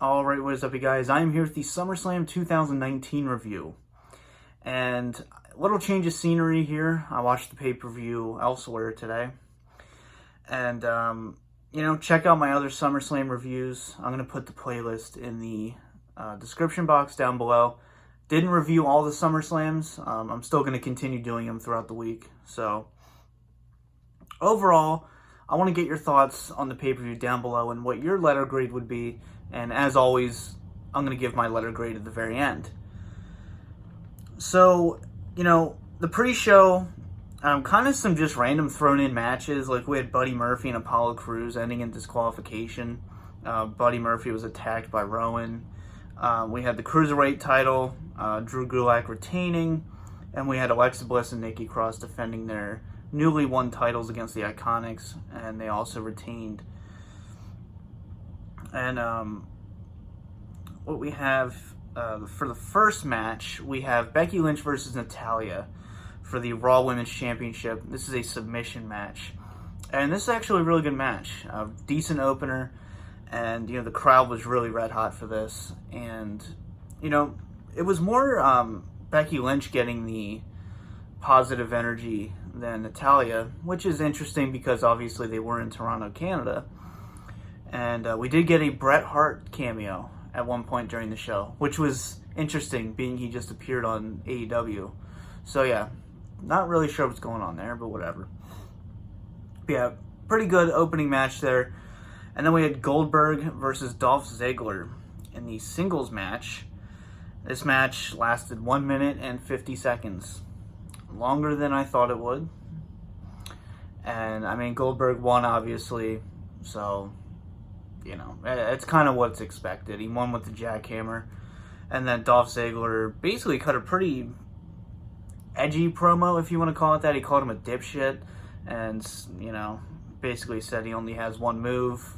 Alright, what is up, you guys? I am here with the SummerSlam 2019 review. And a little change of scenery here. I watched the pay-per-view elsewhere today. And, check out my other SummerSlam reviews. I'm going to put the playlist in the description box down below. Didn't review all the SummerSlams. I'm still going to continue doing them throughout the week. So, overall, I want to get your thoughts on the pay-per-view down below and what your letter grade would be. And as always, I'm going to give my letter grade at the very end. So, the pre-show, kind of some just random thrown-in matches. Like, we had Buddy Murphy and Apollo Crews ending in disqualification. Buddy Murphy was attacked by Rowan. We had the Cruiserweight title, Drew Gulak retaining. And we had Alexa Bliss and Nikki Cross defending their newly won titles against the Iconics. And they also retained. And what we have for the first match, we have Becky Lynch versus Natalya for the Raw Women's Championship. This is a submission match. And this is actually a really good match. Decent opener. And, the crowd was really red hot for this. And, it was more Becky Lynch getting the positive energy than Natalya, which is interesting because obviously they were in Toronto, Canada. And we did get a Bret Hart cameo at one point during the show, which was interesting, being he just appeared on AEW. So yeah, not really sure what's going on there, but whatever. But yeah, pretty good opening match there. And then we had Goldberg versus Dolph Ziggler in the singles match. This match lasted 1 minute and 50 seconds. Longer than I thought it would. And, Goldberg won, obviously, so it's kind of what's expected. He won with the jackhammer. And then Dolph Ziggler basically cut a pretty edgy promo, if you want to call it that. He called him a dipshit. And, basically said he only has one move.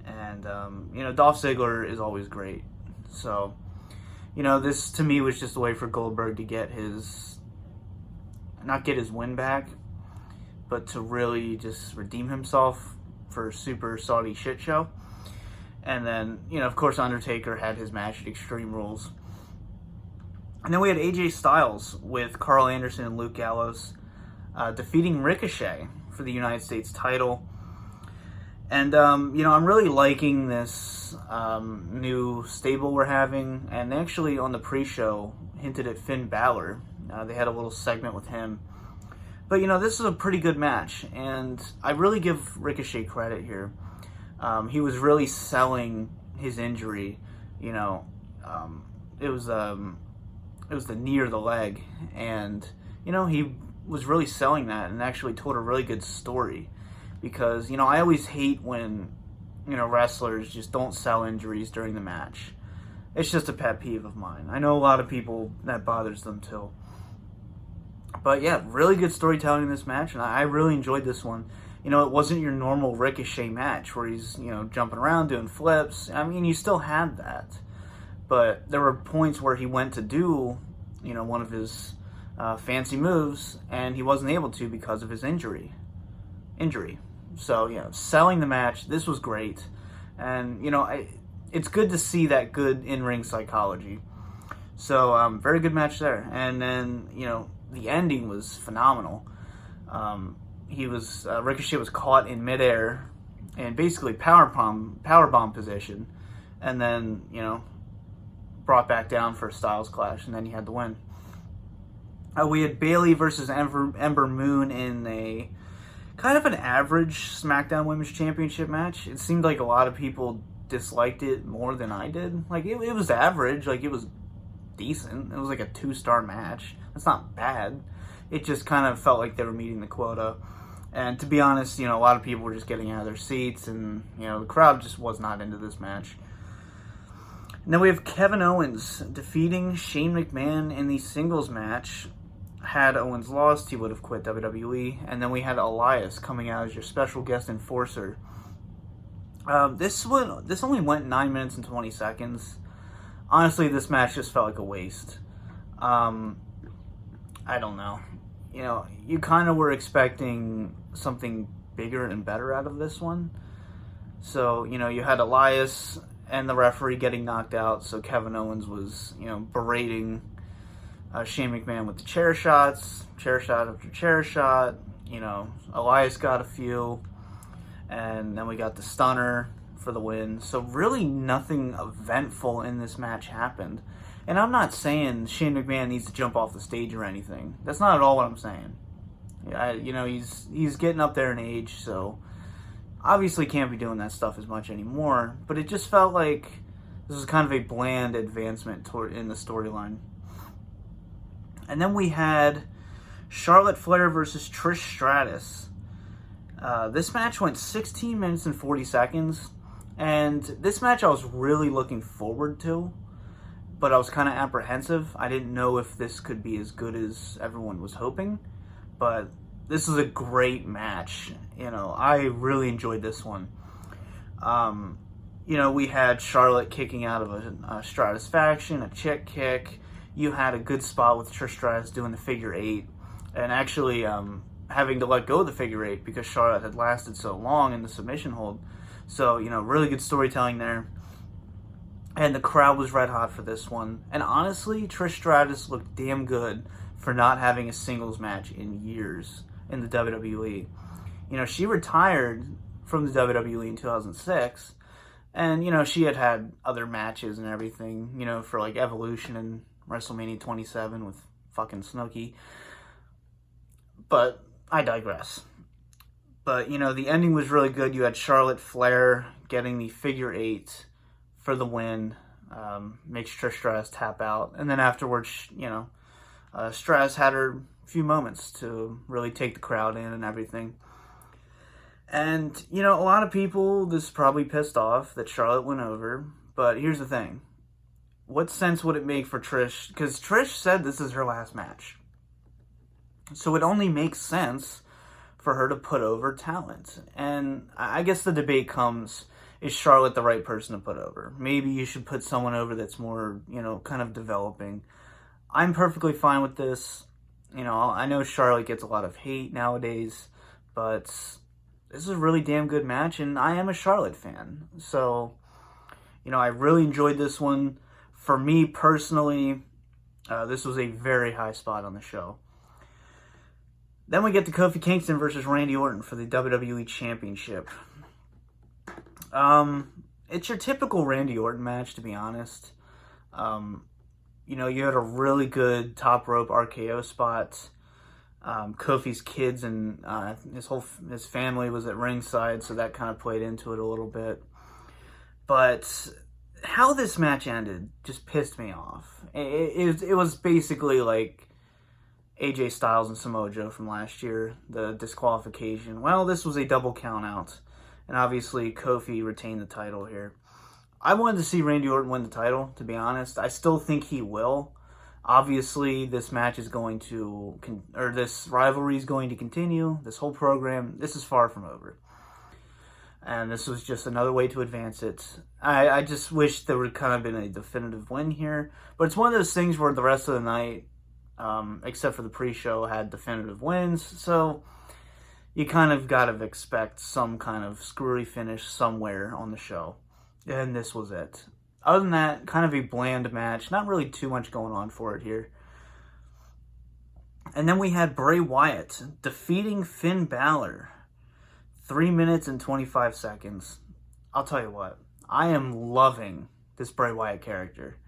And, Dolph Ziggler is always great. So, this to me was just a way for Goldberg to get not get his win back, but to really just redeem himself for Super Saudi shit show. And then, of course, Undertaker had his match at Extreme Rules. And then we had AJ Styles with Carl Anderson and Luke Gallows defeating Ricochet for the United States title. And, I'm really liking this new stable we're having. And they actually, on the pre-show, hinted at Finn Balor. They had a little segment with him. But, this is a pretty good match, and I really give Ricochet credit here. He was really selling his injury, it was the knee or the leg, and, he was really selling that and actually told a really good story. Because, I always hate when, wrestlers just don't sell injuries during the match. It's just a pet peeve of mine. I know a lot of people that bothers them too. But yeah, really good storytelling in this match, and I really enjoyed this one. It wasn't your normal Ricochet match where he's, jumping around, doing flips. You still had that. But there were points where he went to do, one of his fancy moves, and he wasn't able to because of his injury. So, selling the match, this was great. And, it's good to see that good in-ring psychology. So, very good match there. And then, the ending was phenomenal. Ricochet was caught in midair and basically powerbomb position, and then brought back down for a Styles Clash, and then he had the win. We had Bayley versus Ember Moon in a kind of an average SmackDown Women's Championship match. It seemed like a lot of people disliked it more than I did. Like it was average. Like it was decent. It was like a 2-star match. It's not bad. It just kind of felt like they were meeting the quota. And to be honest, a lot of people were just getting out of their seats, and, the crowd just was not into this match. And then we have Kevin Owens defeating Shane McMahon in the singles match. Had Owens lost, he would have quit WWE. And then we had Elias coming out as your special guest enforcer. This only went 9 minutes and 20 seconds. Honestly, this match just felt like a waste. I don't know. You kind of were expecting something bigger and better out of this one. So, you had Elias and the referee getting knocked out, so Kevin Owens was, berating Shane McMahon with the chair shot after chair shot. Elias got a few, and then we got the stunner for the win. So really nothing eventful in this match happened. And I'm not saying Shane McMahon needs to jump off the stage or anything. That's not at all what I'm saying. He's getting up there in age, so obviously can't be doing that stuff as much anymore. But it just felt like this was kind of a bland advancement in the storyline. And then we had Charlotte Flair versus Trish Stratus. This match went 16 minutes and 40 seconds. And this match I was really looking forward to, but I was kind of apprehensive. I didn't know if this could be as good as everyone was hoping. But this is a great match. I really enjoyed this one. We had Charlotte kicking out of a Stratus faction, a chick kick. You had a good spot with Trish Stratus doing the figure 8. And actually having to let go of the figure 8 because Charlotte had lasted so long in the submission hold. So, really good storytelling there. And the crowd was red hot for this one. And honestly, Trish Stratus looked damn good for not having a singles match in years in the WWE. She retired from the WWE in 2006. And, she had other matches and everything, for like Evolution and WrestleMania 27 with fucking Snooki. But I digress. But, the ending was really good. You had Charlotte Flair getting the figure 8 for the win. Makes Trish Stratus tap out. And then afterwards, Stratus had her few moments to really take the crowd in and everything. And, a lot of people, this is probably pissed off that Charlotte went over. But here's the thing. What sense would it make for Trish? Because Trish said this is her last match. So it only makes sense for her to put over talent. And I guess the debate comes, is Charlotte the right person to put over? Maybe you should put someone over that's more, kind of developing. I'm perfectly fine with this. I know Charlotte gets a lot of hate nowadays, but this is a really damn good match, and I am a Charlotte fan. So, I really enjoyed this one. For me personally, this was a very high spot on the show. Then we get to Kofi Kingston versus Randy Orton for the WWE Championship. It's your typical Randy Orton match, to be honest. You had a really good top rope RKO spot. Kofi's kids and his family was at ringside, so that kind of played into it a little bit. But how this match ended just pissed me off. It was basically like AJ Styles and Samoa Joe from last year, the disqualification. Well, this was a double count out, and obviously Kofi retained the title here. I wanted to see Randy Orton win the title, to be honest. I still think he will. Obviously, this match is going to, this rivalry is going to continue. This whole program, this is far from over. And this was just another way to advance it. I just wish there would kind of been a definitive win here. But it's one of those things where the rest of the night, except for the pre-show, had definitive wins. So you kind of got to expect some kind of screwy finish somewhere on the show. And this was it. Other than that, kind of a bland match. Not really too much going on for it here. And then we had Bray Wyatt defeating Finn Balor. 3 minutes and 25 seconds. I'll tell you what. I am loving this Bray Wyatt character.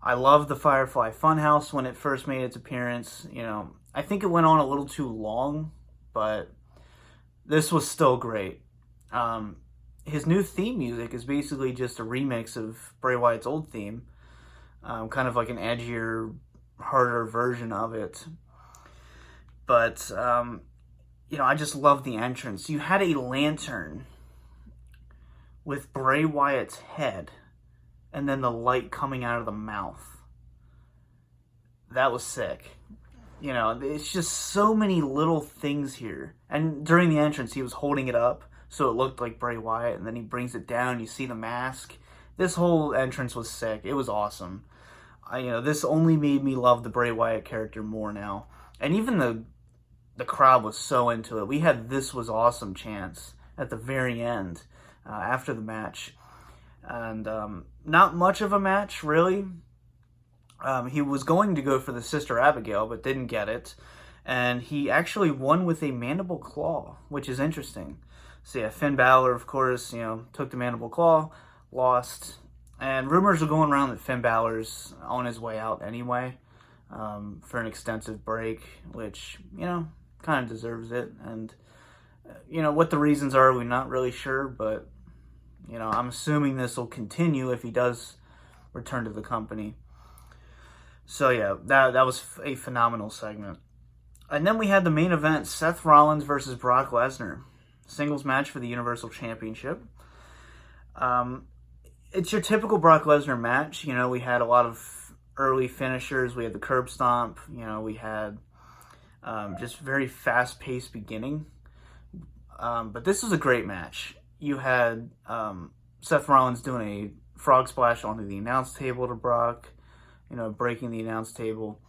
I loved the Firefly Funhouse when it first made its appearance. I think it went on a little too long, but this was still great. His new theme music is basically just a remix of Bray Wyatt's old theme. Kind of like an edgier, harder version of it. But, I just love the entrance. You had a lantern with Bray Wyatt's head and then the light coming out of the mouth. That was sick. It's just so many little things here. And during the entrance, he was holding it up so it looked like Bray Wyatt, and then he brings it down, you see the mask. This whole entrance was sick. It was awesome. This only made me love the Bray Wyatt character more now. And even the crowd was so into it. We had "This was awesome" chants at the very end after the match. And not much of a match, really. He was going to go for the Sister Abigail, but didn't get it. And he actually won with a mandible claw, which is interesting. So yeah, Finn Balor, of course, took the mandible claw, lost. And rumors are going around that Finn Balor's on his way out anyway, for an extensive break, which, kind of deserves it. And, what the reasons are, we're not really sure, but, I'm assuming this will continue if he does return to the company. So yeah, that was a phenomenal segment. And then we had the main event, Seth Rollins versus Brock Lesnar. Singles match for the Universal Championship. It's your typical Brock Lesnar match. We had a lot of early finishers. We had the curb stomp. We had just very fast-paced beginning. But this was a great match. You had Seth Rollins doing a frog splash onto the announce table to Brock, breaking the announce table.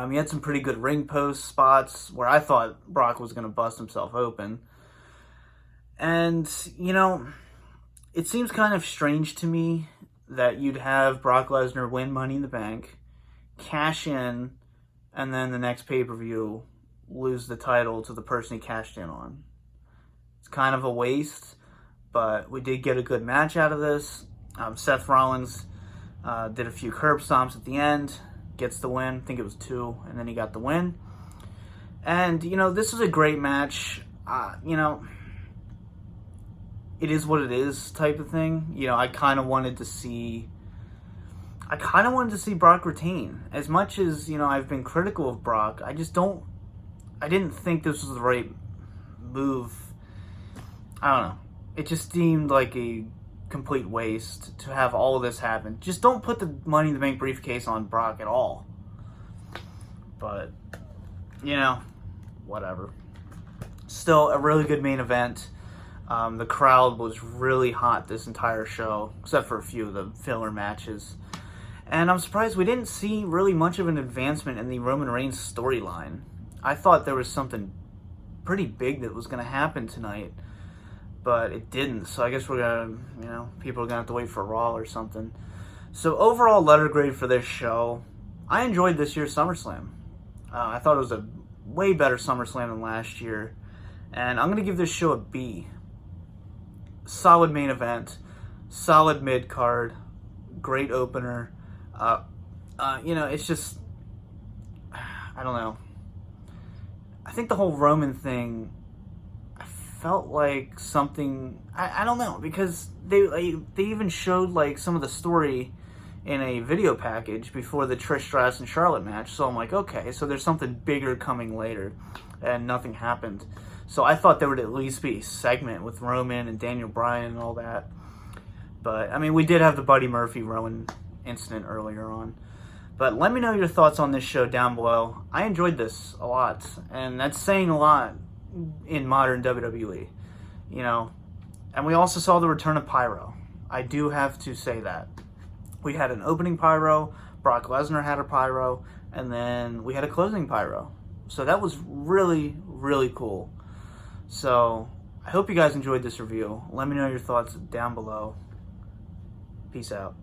He had some pretty good ring post spots where I thought Brock was going to bust himself open. And, it seems kind of strange to me that you'd have Brock Lesnar win Money in the Bank, cash in, and then the next pay-per-view lose the title to the person he cashed in on. It's kind of a waste, but we did get a good match out of this. Seth Rollins did a few curb stomps at the end, gets the win. I think it was 2, and then he got the win. And, this was a great match. It is what it is type of thing. I kind of wanted to see Brock retain. As much as, I've been critical of Brock, I didn't think this was the right move. I don't know. It just seemed like a complete waste to have all of this happen. Just don't put the Money in the Bank briefcase on Brock at all. But, whatever. Still a really good main event. The crowd was really hot this entire show, except for a few of the filler matches. And I'm surprised we didn't see really much of an advancement in the Roman Reigns storyline. I thought there was something pretty big that was going to happen tonight, but it didn't. So I guess we're going to, people are going to have to wait for Raw or something. So overall letter grade for this show, I enjoyed this year's SummerSlam. I thought it was a way better SummerSlam than last year. And I'm going to give this show a B. Solid main event, solid mid-card, great opener. It's just, I don't know. I think the whole Roman thing, I felt like something, I don't know, because they even showed some of the story in a video package before the Trish, Stratus, and Charlotte match. So I'm like, okay, so there's something bigger coming later, and nothing happened. So I thought there would at least be a segment with Roman and Daniel Bryan and all that. But, we did have the Buddy Murphy-Rowan incident earlier on. But let me know your thoughts on this show down below. I enjoyed this a lot, and that's saying a lot in modern WWE. And we also saw the return of Pyro. I do have to say that. We had an opening Pyro, Brock Lesnar had a Pyro, and then we had a closing Pyro. So that was really, really cool. So, I hope you guys enjoyed this review. Let me know your thoughts down below. Peace out.